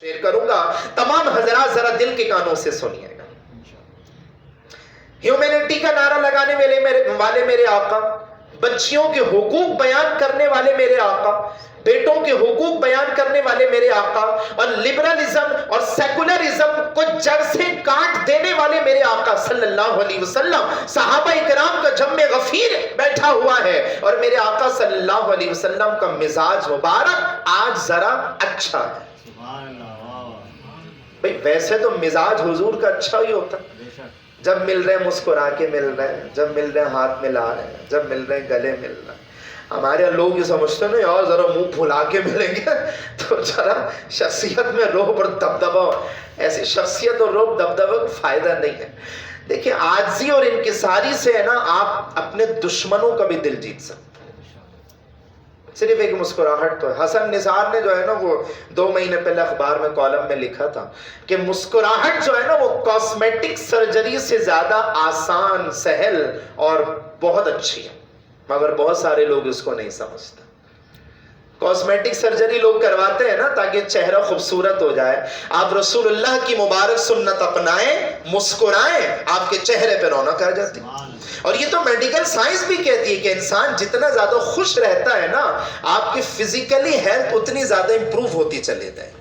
Share کروں گا. تمام حضرات ذرا دل کے کانوں سے سنیے گا. ہیومینٹی کا نعرہ لگانے والے میرے آقا، بچیوں کے حقوق بیان کرنے والے میرے آقا، بیٹوں کے حقوق بیان کرنے والے میرے آقا، اور لبرلزم اور سیکولرزم کو جڑ سے کاٹ دینے والے میرے آقا صلی اللہ علیہ وسلم. صحابہ اکرام کا جم غفیر بیٹھا ہوا ہے اور میرے آقا صلی اللہ علیہ وسلم کا مزاج مبارک آج ذرا اچھا ہے. بھئی ویسے تو مزاج حضور کا اچھا ہی ہوتا، جب مل رہے مسکرا کے مل رہے ہیں، جب مل رہے ہاتھ ملا رہے ہیں، جب مل رہے گلے مل رہے ہیں. ہمارے لوگ یہ سمجھتے ہیں نا یار ذرا منہ پھلا کے ملیں گے تو ذرا شخصیت میں رعب اور دبدبہ. ایسی شخصیت اور رعب دبدبہ کو فائدہ نہیں ہے. دیکھیں عاجزی اور انکساری سے ہے نا آپ اپنے دشمنوں کا بھی دل جیت سکتے. صرف ایک مسکراہٹ تو ہے. حسن نثار نے جو ہے نا وہ 2 مہینے پہلے اخبار میں کالم میں لکھا تھا کہ مسکراہٹ جو ہے نا وہ کاسمیٹک سرجری سے زیادہ آسان، سہل اور بہت اچھی ہے، مگر بہت سارے لوگ اس کو نہیں سمجھتے. کاسمیٹک سرجری لوگ کرواتے ہیں نا تاکہ چہرہ خوبصورت ہو جائے. آپ رسول اللہ کی مبارک سنت اپنائیں، مسکرائیں، آپ کے چہرے پہ رونق آ جاتی. اور یہ تو میڈیکل سائنس بھی کہتی ہے کہ انسان جتنا زیادہ خوش رہتا ہے نا آپ کی فزیکلی ہیلتھ اتنی زیادہ امپروو ہوتی چلے جائے.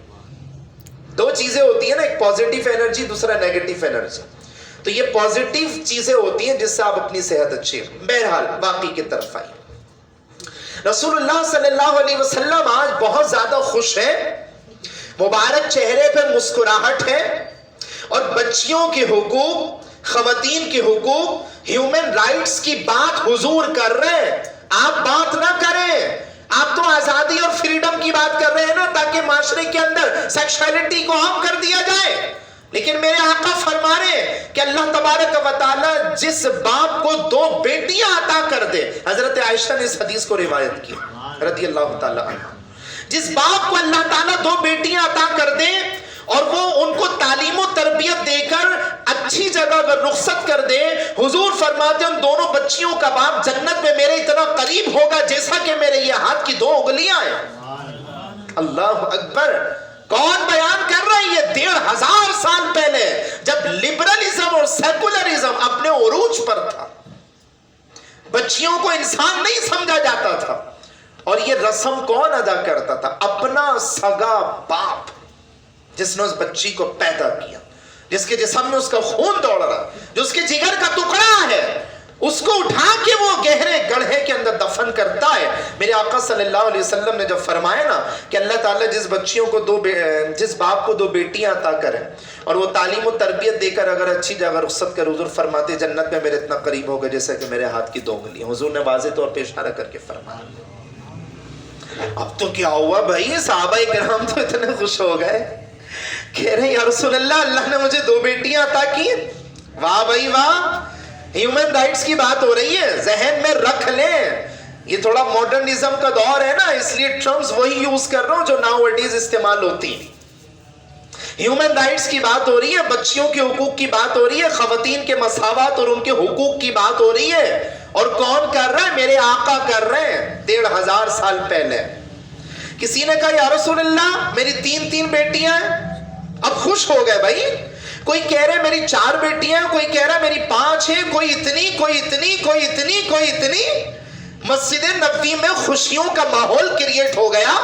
2 چیزیں ہوتی ہیں نا، ایک پازیٹیو انرجی، دوسرا نیگیٹو انرجی. تو یہ پازیٹیو چیزیں ہوتی ہیں جس سے آپ اپنی صحت اچھی ہے. بہرحال باقی کی طرف آئیے. رسول اللہ صلی اللہ علیہ وسلم آج بہت زیادہ خوش ہیں، مبارک چہرے پہ مسکراہٹ ہے، اور بچیوں کے حقوق، خواتین کے حقوق، ہیومن رائٹس کی بات حضور کر رہے ہیں. آپ بات نہ کریں، آپ تو آزادی اور فریڈم کی بات کر رہے ہیں نا تاکہ معاشرے کے اندر سیکشولیٹی کو عام کر دیا جائے. لیکن میرے آقا فرما رہے ہیں کہ اللہ تبارک و تعالی جس باپ کو 2 بیٹیاں عطا کر دے، حضرت عائشہ نے اس حدیث کو روایت کی رضی اللہ تعالی عنہ، جس باپ کو اللہ تعالیٰ 2 بیٹیاں عطا کر دے اور وہ ان کو تعلیم و تربیت دے کر اچھی جگہ اگر رخصت کر دے، حضور فرماتے ہیں ان دونوں بچیوں کا باپ جنت میں میرے اتنا قریب ہوگا جیسا کہ میرے یہ ہاتھ کی 2 انگلیاں ہیں. اللہ اکبر. کون بیان کر رہا ہے؟ یہ 1500 سال پہلے جب لبرلزم اور سیکولرزم اپنے عروج پر تھا، بچیوں کو انسان نہیں سمجھا جاتا تھا. اور یہ رسم کون ادا کرتا تھا؟ اپنا سگا باپ جس نے اس بچی کو پیدا کیا، جس کے جسم میں اس کا خون دوڑ رہا، جو اس کے جگر کا ٹکڑا ہے، اس کو اٹھا کے وہ گہرے گڑھے کے اندر دفن کرتا ہے. میرے آقا صلی اللہ علیہ وسلم نے جب فرمایا نا کہ اللہ تعالیٰ جس بچیوں کو جس باپ کو 2 بیٹیاں عطا کریں اور وہ تعلیم و تربیت دے کر اگر اچھی جگہ رخصت کر، حضور فرماتے جنت میں میرے اتنا قریب ہوگا جیسا کہ میرے ہاتھ کی 2 انگلیاں. حضور نے واضح طور پہ اشارہ کر کے فرمایا. اب تو کیا ہوا بھائی، صحابہ کرام تو اتنے خوش ہو گئے، کہہ رہے ہیں یا رسول اللہ، اللہ نے مجھے 2 بیٹیاں عطا کی. واہ بھائی واہ. ہیومن رائٹس کی بات ہو رہی ہے، ذہن میں رکھ لیں. یہ تھوڑا ماڈرنزم کا دور ہے نا، اس لیے ٹرمز وہی یوز کر رہا ہوں جو ناؤ اڈیز استعمال ہوتی ہیں. ہیومن رائٹس کی بات ہو رہی ہے، بچیوں کے حقوق کی بات ہو رہی ہے، خواتین کے مساوات اور ان کے حقوق کی بات ہو رہی ہے. اور کون کر رہا ہے؟ میرے آقا کر رہے ہیں 1500 سال پہلے. کسی نے کہا یا رسول اللہ میری 3 بیٹیاں ہیں. اب خوش ہو گئے بھائی. کوئی کہہ رہے میری 4 بیٹیاں ہیں، کوئی کہہ رہا میری 5 ہیں، کوئی اتنی، کوئی اتنی، کوئی اتنی، کوئی اتنی. مسجد نبوی میں خوشیوں کا ماحول کریٹ ہو گیا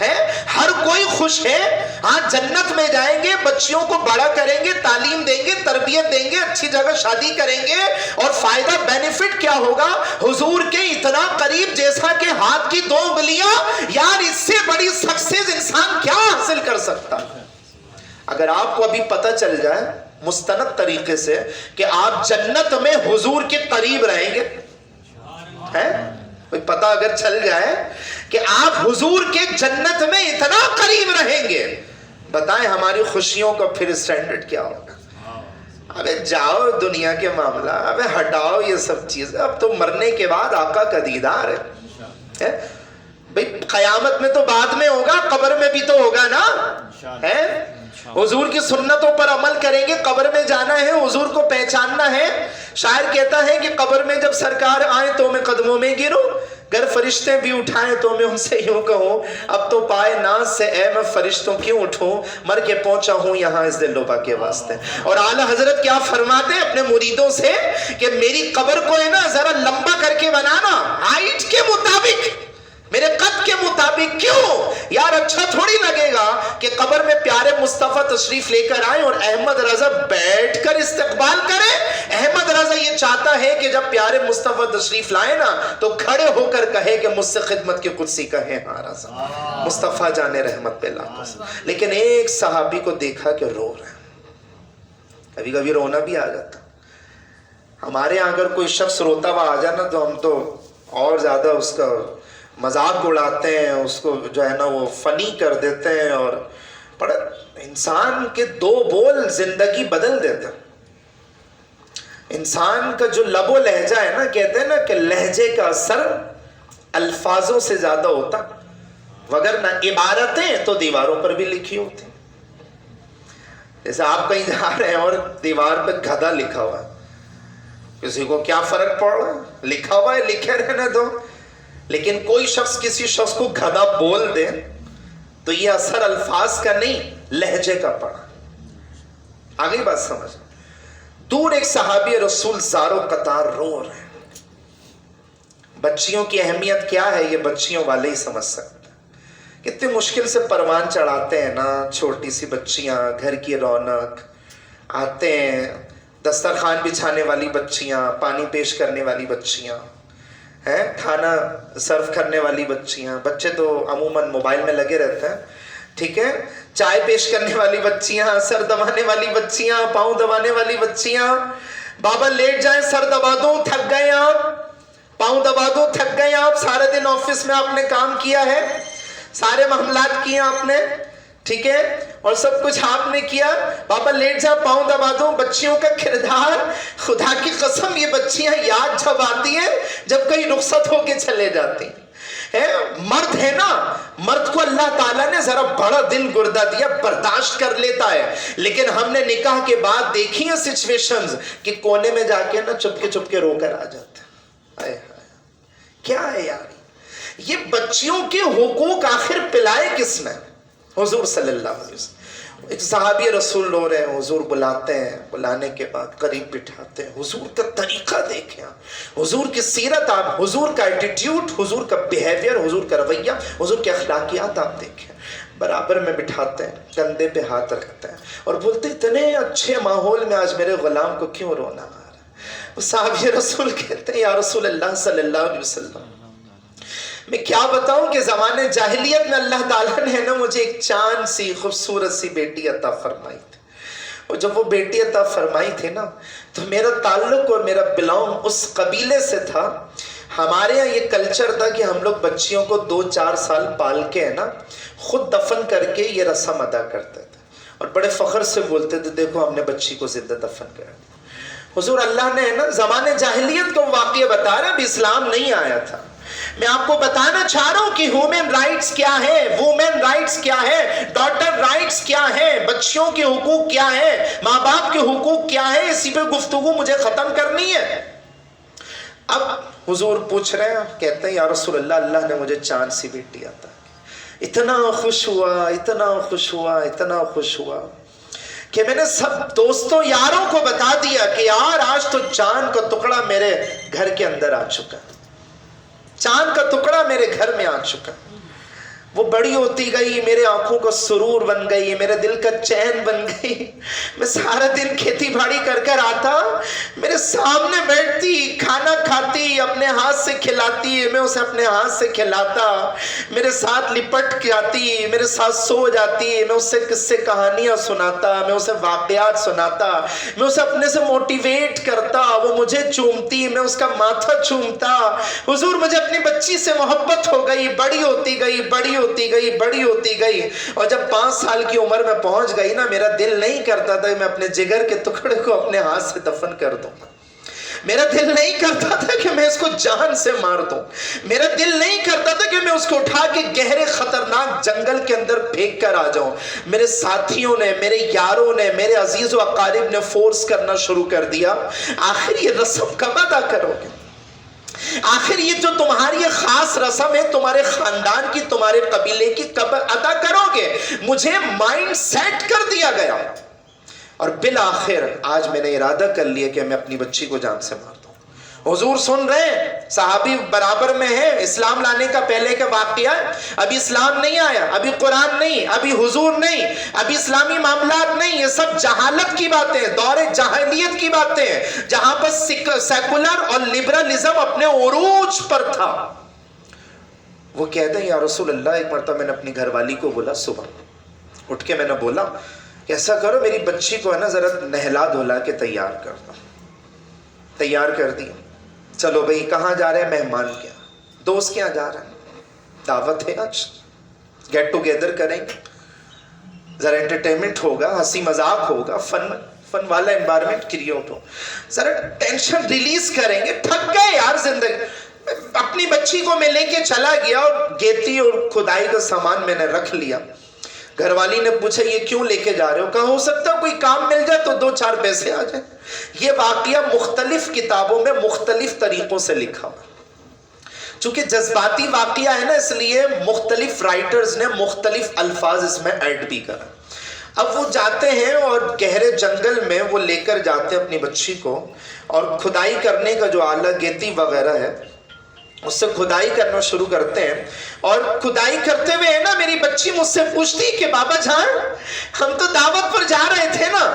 ہے، ہر کوئی خوش ہے. ہاں جنت میں جائیں گے، بچیوں کو بڑا کریں گے، تعلیم دیں گے، تربیت دیں گے، اچھی جگہ شادی کریں گے، اور فائدہ بینیفٹ کیا ہوگا؟ حضور کے اتنا قریب جیسا کہ ہاتھ کی 2 انگلیاں. یار اس سے بڑی سکسیس انسان کیا حاصل کر سکتا؟ اگر آپ کو ابھی پتہ چل جائے مستند طریقے سے کہ آپ جنت میں حضور کے قریب رہیں گے، کوئی پتہ اگر چل جائے کہ آپ حضور کے جنت میں اتنا قریب رہیں گے، بتائیں ہماری خوشیوں کا پھر اسٹینڈرڈ کیا ہوگا؟ ابے جاؤ دنیا کے معاملہ، ابے ہٹاؤ یہ سب چیزیں. اب تو مرنے کے بعد آقا کا دیدار ہے. بھئی قیامت میں تو بعد میں ہوگا، قبر میں بھی تو ہوگا نا. حضور کی سنتوں پر عمل کریں گے، قبر میں جانا ہے، حضور کو پہچاننا ہے. شاعر کہتا ہے کہ قبر میں جب سرکار آئیں تو میں قدموں میں گروں، گر فرشتے بھی اٹھائیں تو میں ان سے یوں کہوں اب تو پائے ناز سے اے میں فرشتوں کیوں اٹھوں، مر کے پہنچا ہوں یہاں اس دل ربا کے واسطے۔ اور اعلیٰ حضرت کیا فرماتے ہیں اپنے مریدوں سے کہ میری قبر کو ہے نا ذرا لمبا کر کے بنانا، ہائٹ کے مطابق، میرے قد کے مطابق۔ کیوں یار؟ اچھا تھوڑی لگے گا کہ قبر میں پیارے مصطفیٰ تشریف لے کر آئیں اور احمد رضا بیٹھ کر استقبال کرے۔ احمد رضا یہ چاہتا ہے کہ جب پیارے مصطفیٰ تشریف لائے نا تو کھڑے ہو کر کہے کہ مجھ سے خدمت کی قدسی کہیں ہاں رضا، مصطفیٰ جانے رحمت پہ لاکھوں۔ لیکن ایک صحابی کو دیکھا کہ رو رہے ہیں، کبھی کبھی رونا بھی آ جاتا۔ ہمارے یہاں اگر کوئی شخص روتا ہوا آ جانا تو ہم تو اور زیادہ اس کا مذاق اڑاتے ہیں، اس کو جو ہے نا وہ فنی کر دیتے ہیں، اور بڑا انسان کے دو بول زندگی بدل دیتے ہیں۔ انسان کا جو لب و لہجہ ہے نا، کہتے ہیں نا کہ لہجے کا اثر الفاظوں سے زیادہ ہوتا، وگرنہ عبارتیں تو دیواروں پر بھی لکھی ہوتی۔ جیسے آپ کہیں جا رہے ہیں اور دیوار پہ گدھا لکھا ہوا ہے، کسی کو کیا فرق پڑ رہا ہے؟ لکھا ہوا ہے، لکھے رہنے دو۔ لیکن کوئی شخص کسی شخص کو گدھا بول دے تو یہ اثر الفاظ کا نہیں، لہجے کا پڑا۔ آگے بات سمجھ۔ دور ایک صحابی رسول زارو قطار رو رہے ہیں۔ بچیوں کی اہمیت کیا ہے یہ بچیوں والے ہی سمجھ سکتے ہیں۔ کتنے مشکل سے پروان چڑھاتے ہیں نا، چھوٹی سی بچیاں، گھر کی رونق، آتے ہیں دسترخوان بچھانے والی بچیاں، پانی پیش کرنے والی بچیاں ہیں، کھانا سرو کرنے والی بچیاں، بچے تو عموماً موبائل میں لگے رہتے ہیں، ٹھیک ہے، چائے پیش کرنے والی بچیاں، سر دبانے والی بچیاں، پاؤں دبانے والی بچیاں۔ بابا لیٹ جائیں، سر دبا دو، تھک گئے آپ، پاؤں دبا دو، تھک گئے آپ، سارے دن آفس میں آپ نے کام کیا ہے، سارے معاملات کیے آپ نے، ٹھیک ہے، اور سب کچھ آپ نے کیا، بابا لیٹ جا، پاؤں دبا دو۔ بچیوں کا کردار، خدا کی قسم یہ بچیاں یاد جب آتی ہیں جب کہیں رخصت ہو کے چلے جاتی ہیں۔ مرد ہے نا، مرد کو اللہ تعالیٰ نے ذرا بڑا دل گردہ دیا، برداشت کر لیتا ہے، لیکن ہم نے نکاح کے بعد دیکھی ہیں سچویشنز کہ کونے میں جا کے نا چپکے رو کر آ جاتے ہیں۔ کیا ہے یار یہ بچیوں کے حقوق آخر پلائے کس نے؟ حضور صلی اللہ علیہ وسلم۔ ایک صحابی رسول رو رہے ہیں، حضور بلاتے ہیں، بلانے کے بعد قریب بٹھاتے ہیں، حضور کا طریقہ دیکھیں، حضور کی سیرت، آپ حضور کا ایٹیٹیوڈ، حضور کا بیہیویئر، حضور کا رویہ، حضور کے اخلاقیات آپ دیکھیں۔ برابر میں بٹھاتے ہیں، کندھے پہ ہاتھ رکھتے ہیں اور بولتے ہیں اتنے اچھے ماحول میں آج میرے غلام کو کیوں رونا آ رہا ہے؟ وہ صحابی رسول کہتے ہیں یا رسول اللہ صلی اللہ علیہ وسلم، میں کیا بتاؤں کہ زمانے جاہلیت میں اللہ تعالیٰ نے نا مجھے ایک چاند سی خوبصورت سی بیٹی عطا فرمائی تھی، اور جب وہ بیٹی عطا فرمائی تھی نا تو میرا تعلق اور میرا بلونگ اس قبیلے سے تھا۔ ہمارے یہاں یہ کلچر تھا کہ ہم لوگ بچیوں کو 2-4 سال پال کے ہے نا خود دفن کر کے یہ رسم ادا کرتے تھے، اور بڑے فخر سے بولتے تھے دیکھو ہم نے بچی کو زندہ دفن کر دیا۔ حضور اللہ نے ہے نا زمانے جاہلیت کو واقعہ بتا رہا، اب اسلام نہیں آیا تھا۔ میں آپ کو بتانا چاہ رہا ہوں کہ ہیومن رائٹس کیا ہے، وومن رائٹس کیا ہے، ڈاٹر رائٹس کیا ہے، بچیوں کے حقوق کیا ہے، ماں باپ کے حقوق کیا ہے، اسی پہ گفتگو مجھے ختم کرنی ہے۔ اب حضور پوچھ رہے ہیں، کہتے ہیں یا رسول اللہ اللہ نے مجھے چاند سی بیٹی عطا کی۔ اتنا خوش ہوا، اتنا خوش ہوا، اتنا خوش ہوا کہ میں نے سب دوستوں یاروں کو بتا دیا کہ یار آج تو چاند کا ٹکڑا میرے گھر کے اندر آ چکا، چاند کا ٹکڑا میرے گھر میں آ چکا۔ وہ بڑی ہوتی گئی، میرے آنکھوں کا سرور بن گئی، میرے دل کا چین بن گئی۔ میں سارا دن کھیتی باڑی کر کر آتا، میرے سامنے بیٹھتی، کھانا کھاتی، اپنے ہاتھ سے کھلاتی، میں اسے اپنے ہاتھ سے کھلاتا، میرے ساتھ لپٹ کے آتی، میرے ساتھ سو جاتی، میں اسے قصے کہانیاں سناتا، میں اسے واقعات سناتا، میں اسے اپنے سے موٹیویٹ کرتا، وہ مجھے چومتی، میں اس کا ماتھا چومتا۔ حضور مجھے اپنی بچی سے محبت ہو گئی، بڑی ہوتی گئی، بڑی ہوتی گئی، بڑی ہوتی گئی، اور جب 5 سال کی عمر میں پہنچ گئی نا، میرا دل نہیں کرتا تھا کہ میں اپنے جگر کے ٹکڑے کو اپنے ہاتھ سے دفن کر دوں، میرا دل نہیں کرتا تھا کہ میں اس کو جان سے مار دوں، میرا دل نہیں کرتا تھا کہ میں اس کو اٹھا کے گہرے خطرناک جنگل کے اندر پھینک کر آ جاؤں۔ میرے ساتھیوں نے، میرے یاروں نے، میرے عزیز و اقارب نے فورس کرنا شروع کر دیا، آخر یہ رسم کب ادا کرو گے؟ آخر یہ جو تمہاری خاص رسم ہے تمہارے خاندان کی, تمہارے قبیلے کی, کب ادا کرو گے؟ مجھے مائنڈ سیٹ کر دیا گیا اور بالآخر آج میں نے ارادہ کر لیا کہ میں اپنی بچی کو جان سے مار دوں. حضور سن رہے ہیں, صحابی برابر میں ہے, اسلام لانے کا پہلے کا واقعہ, ابھی اسلام نہیں آیا, ابھی قرآن نہیں, ابھی حضور نہیں, ابھی اسلامی معاملات نہیں, یہ سب جہالت کی باتیں, دور جاہلیت کی باتیں ہیں, جہاں پر سیکولر اور لبرلزم اپنے عروج پر تھا. وہ کہتے ہیں یا رسول اللہ, ایک مرتبہ میں نے اپنی گھر والی کو بولا, صبح اٹھ کے میں نے بولا کہ ایسا کرو میری بچی کو ہے نا ذرا نہلا دھلا کے تیار کر دو. تیار کر دیا. چلو بھئی کہاں جا رہے ہیں؟ مہمان کیا, دوست کیا جا رہے ہیں, دعوت ہے آج, گیٹ ٹوگیدر کریں گے, ذرا انٹرٹینمنٹ ہوگا, ہنسی مذاق ہوگا, فن والا انوائرمنٹ کریٹ ہو, ذرا ٹینشن ریلیز کریں گے. تھک گئے یار زندگی. اپنی بچی کو میں لے کے چلا گیا اور گیتی اور کھدائی کا سامان میں نے رکھ لیا. گھر والی نے پوچھا یہ کیوں لے کے جا رہے ہو؟ کہا ہو سکتا ہے کوئی کام مل جائے تو 2-4 پیسے آ جائیں. یہ واقعہ مختلف کتابوں میں مختلف طریقوں سے لکھا ہوا, چونکہ جذباتی واقعہ ہے نا اس لیے مختلف رائٹرز نے مختلف الفاظ اس میں ایڈ بھی کرا. اب وہ جاتے ہیں اور گہرے جنگل میں وہ لے کر جاتے ہیں اپنی بچی کو, اور کھدائی کرنے کا جو آلہ گیتی وغیرہ ہے اس سے کھدائی کرنا شروع کرتے ہیں. اور کھدائی کرتے ہوئے ہے نا میری بچی مجھ سے پوچھتی کہ بابا جان ہم تو دعوت پر جا رہے تھے نا,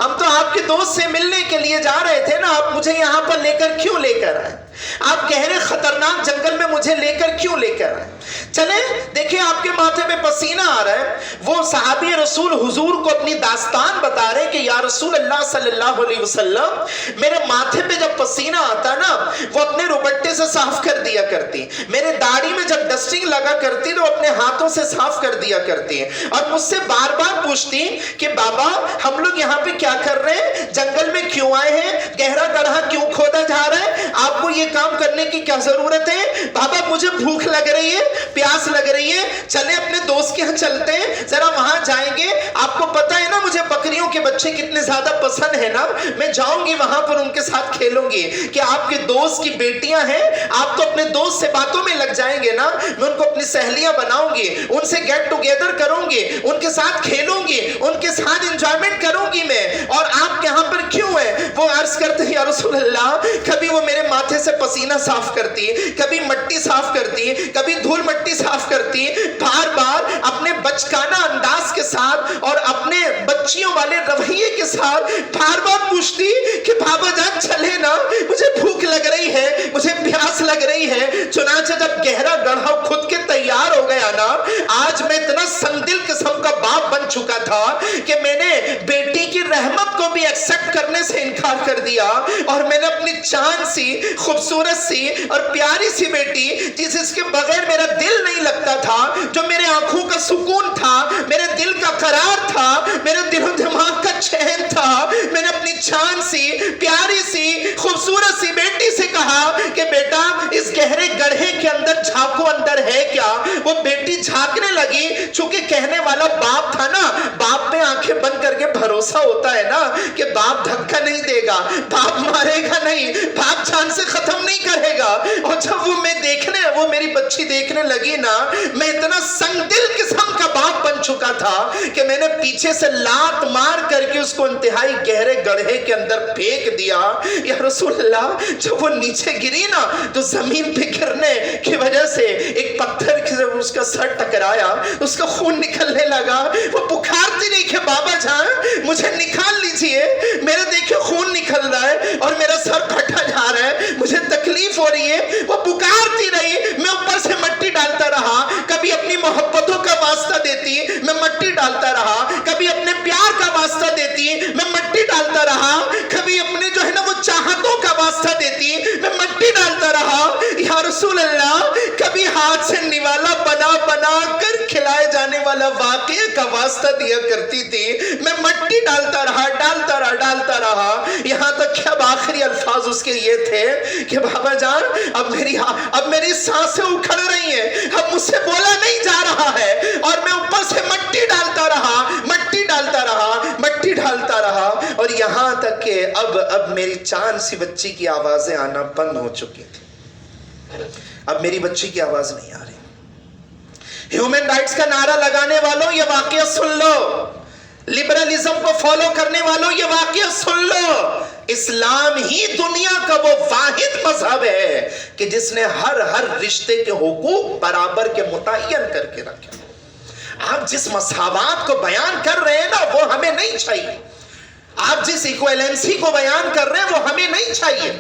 ہم تو آپ کے دوست سے ملنے کے لیے جا رہے تھے نا, آپ مجھے یہاں پر لے کر کیوں لے کر آئے؟ آپ گہرے خطرناک جنگل میں مجھے لے کر کیوں لے کر آئے؟ چلیں دیکھیں آپ کے ماتھے پہ پسینہ آ رہا ہے. وہ صحابی رسول حضور کو اپنی داستان بتا رہے کہ یا رسول اللہ صلی اللہ علیہ وسلم میرے ماتھے پہ جب پسینہ آتا نا وہ اپنے روبٹے سے صاف کر دیا کرتی, میرے داڑھی میں جب ڈسٹنگ لگا کرتی تو اپنے ہاتھوں سے صاف کر دیا کرتی ہیں, اور مجھ سے بار بار پوچھتی کہ بابا ہم لوگ یہاں پہ کیا کر رہے ہیں, جنگل میں کیوں آئے ہیں, گہرا گڑھا کیوں کھودا جا رہا ہے, آپ کو یہ کام کرنے کی کیا ضرورت ہے؟ بابا مجھے بھوک لگ رہی ہے, پیاس لگ رہی ہے, چلے اپنے دوست کے یہاں چلتے ہیں, ذرا وہاں جائیں گے. آپ کو پتا ہے نا مجھے بکریوں کے بچے کتنے زیادہ پسند ہیں نا, میں جاؤں گی وہاں پر ان کے ساتھ کھیلوں گی. کہ آپ کے دوست کی بیٹیاں ہیں, آپ تو اپنے دوست سے باتوں میں لگ جائیں گے نا, میں ان کو اپنی سہیلیاں بناؤں گی, ان سے گیٹ ٹوگیدر کروں گی, ان کے ساتھ کھیلوں گی, ان کے ساتھ انجوائمنٹ کروں گی میں, اور آپ یہاں پر کیوں ہیں؟ وہ عرض کرتے ہیں یا رسول اللہ کبھی وہ میرے ماتھے سے پسینہ صاف کرتی, کبھی مٹی صاف کرتی, کبھی دھول مٹی صاف کرتی, بار بار اپنے بچکانہ انداز کے ساتھ اور اپنے بچیوں والے رویے کے ساتھ بار بار پوچھتی کہ بابا جان چلے نا, مجھے بھوک لگ رہی ہے, مجھے پیاس لگ رہی ہے. چنانچہ جب گہرا گڑھا خود کے تیار ہو گیا نا, آج میں اتنا سنگدل قسم کا باپ بن چکا تھا کہ میں نے بیٹی کی رحمت کو بھی ایکسپٹ کرنے سے انکار کر دیا, اور میں نے اپنی چاند سی خوبصورت سی اور پیاری سی بیٹی جس کے بغیر میرا دل نہیں لگتا تھا, جو میرے آنکھوں کا سکون تھا, میرے دل کا قرار تھا, میرے دل و دماغ کا چین تھا, میں نے اپنی چاند سی پیاری سی خوبصورت سی بیٹی سے کہا کہ بیٹا اس گہرے گڑھے کے اندر جھانکو, اندر ہے کیا؟ وہ بیٹی جھانکنے لگی, چونکہ کہنے والا باپ تھا نا, باپ پہ آنکھیں بند کر کے بھروسہ ہوتا ہے نا کہ باپ دھکا نہیں دے گا, باپ مارے گا نہیں, باپ جان سے ختم نہیں کرے گا. اور جب وہ میری بچی دیکھنے لگی نا, میں اتنا سنگ دل قسم کا باپ بن چکا تھا کہ میں نے پیچھے سے لات مار کر کے اس کو انتہائی گہرے گڑھے کے اندر پھینک دیا. یا رسول اللہ جب وہ نیچے گری نا تو زمین پہ گرنے کی وجہ سے ایک پتھر سے اس کا سر ٹکرایا, اس کا خون نکلنے لگا. وہ پکارتی نہیں کہ بابا جان مجھے نکال لیجئے, میرے دیکھیں خون نکل رہا ہے اور میرا سر پھٹا جا رہا ہے, مجھے تکلیف ہو رہی ہے. وہ پکارتی رہی, میں اوپر سے مٹی ڈالتا رہا, کبھی اپنی محبتوں کا واسطہ دیتی, میں مٹی ڈالتا رہا, کبھی اپنے پیار کا واسطہ دیتی, میں مٹی ڈالتا رہا, کبھی اپنے جو ہے نا وہ چاہتوں کا واسطہ دیتی, میں مٹی ڈالتا رہا. یا رسول اللہ کبھی ہاتھ سے نوالا بنا بنا کر کھلائے جانے والا واقعہ کا واسطہ دیا کرتی تھی, میں مٹی ڈالتا رہا, ڈالتا رہا, ڈالتا رہا, یہاں تک کہ اب آخری الفاظ اس کے یہ تھے کہ بابا جان اب میری سانسیں اکھڑ رہی ہیں, اب مجھ سے بولا نہیں جا رہا ہے, اور میں اوپر سے مٹی ڈالتا رہا, مٹی ڈالتا رہا, مٹی ڈالتا رہا, اور یہاں تک کہ اب میری چاند سی بچی کی آوازیں آنا بند ہو چکی تھی. اب میری بچی کی آواز نہیں آ رہی. ہیومن رائٹس کا نعرہ لگانے والوں یہ واقعہ سن لو, لبرلزم کو فالو کرنے والوں یہ واقعہ سن لو, اسلام ہی دنیا کا وہ واحد مذہب ہے کہ جس نے ہر رشتے کے حقوق برابر کے متعین کر کے رکھے. آپ جس مساوات کو بیان کر رہے ہیں نا وہ ہمیں نہیں چاہیے, آپ جس ایکویلنسی کو بیان کر رہے ہیں وہ ہمیں نہیں چاہیے.